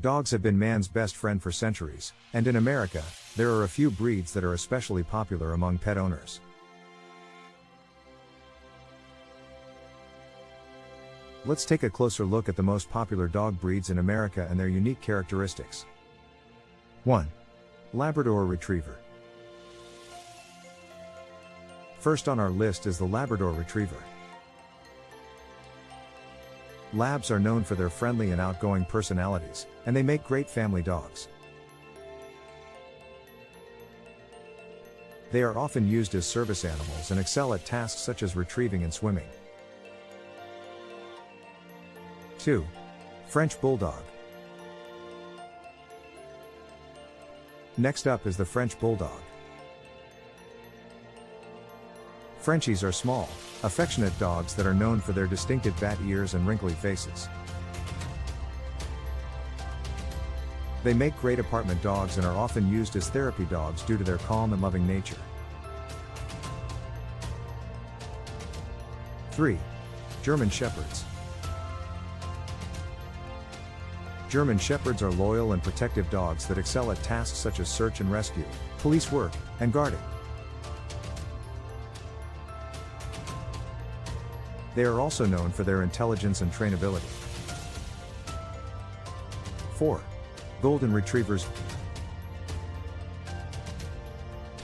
Dogs have been man's best friend for centuries, and in America, there are a few breeds that are especially popular among pet owners. Let's take a closer look at the most popular dog breeds in America and their unique characteristics. 1. Labrador Retriever. First on our list is the Labrador Retriever. Labs are known for their friendly and outgoing personalities, and they make great family dogs. They are often used as service animals and excel at tasks such as retrieving and swimming. 2. French Bulldog. Next up is the French Bulldog. Frenchies are small, affectionate dogs that are known for their distinctive bat ears and wrinkly faces. They make great apartment dogs and are often used as therapy dogs due to their calm and loving nature. 3. German Shepherds. German Shepherds are loyal and protective dogs that excel at tasks such as search and rescue, police work, and guarding. They are also known for their intelligence and trainability. 4. Golden Retrievers.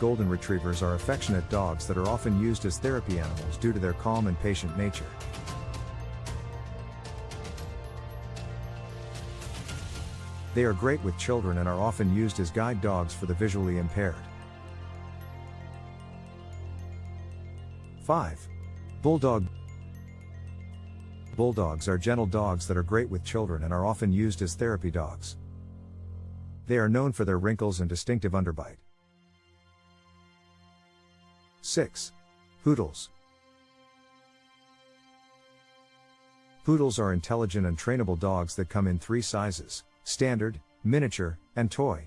Golden Retrievers are affectionate dogs that are often used as therapy animals due to their calm and patient nature. They are great with children and are often used as guide dogs for the visually impaired. 5. Bulldog. Bulldogs are gentle dogs that are great with children and are often used as therapy dogs. They are known for their wrinkles and distinctive underbite. 6. Poodles. Poodles are intelligent and trainable dogs that come in 3 sizes: standard, miniature, and toy.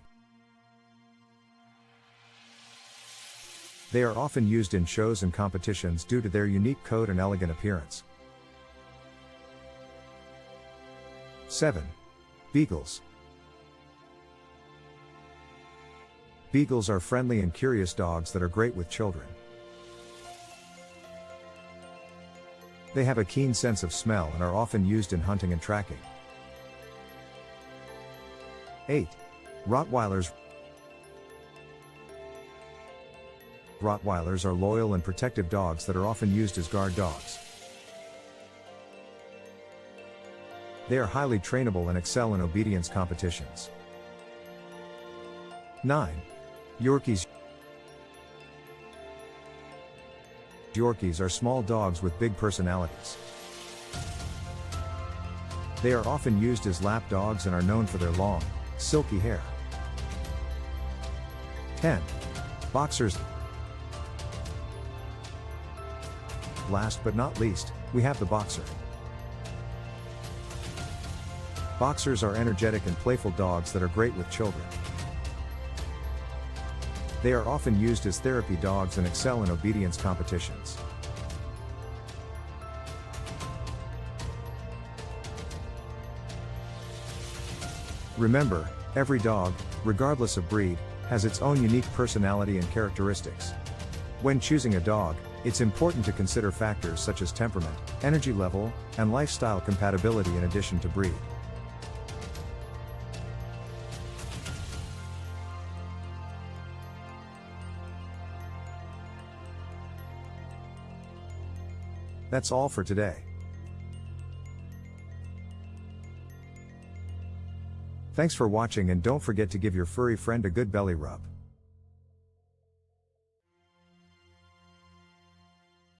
They are often used in shows and competitions due to their unique coat and elegant appearance. 7. Beagles. Beagles are friendly and curious dogs that are great with children. They have a keen sense of smell and are often used in hunting and tracking. 8. Rottweilers. Rottweilers are loyal and protective dogs that are often used as guard dogs. They are highly trainable and excel in obedience competitions. 9. Yorkies. Yorkies are small dogs with big personalities. They are often used as lap dogs and are known for their long, silky hair. 10. Boxers. Last but not least, we have the boxer. Boxers are energetic and playful dogs that are great with children. They are often used as therapy dogs and excel in obedience competitions. Remember, every dog, regardless of breed, has its own unique personality and characteristics. When choosing a dog, it's important to consider factors such as temperament, energy level, and lifestyle compatibility in addition to breed. That's all for today. Thanks for watching, and don't forget to give your furry friend a good belly rub.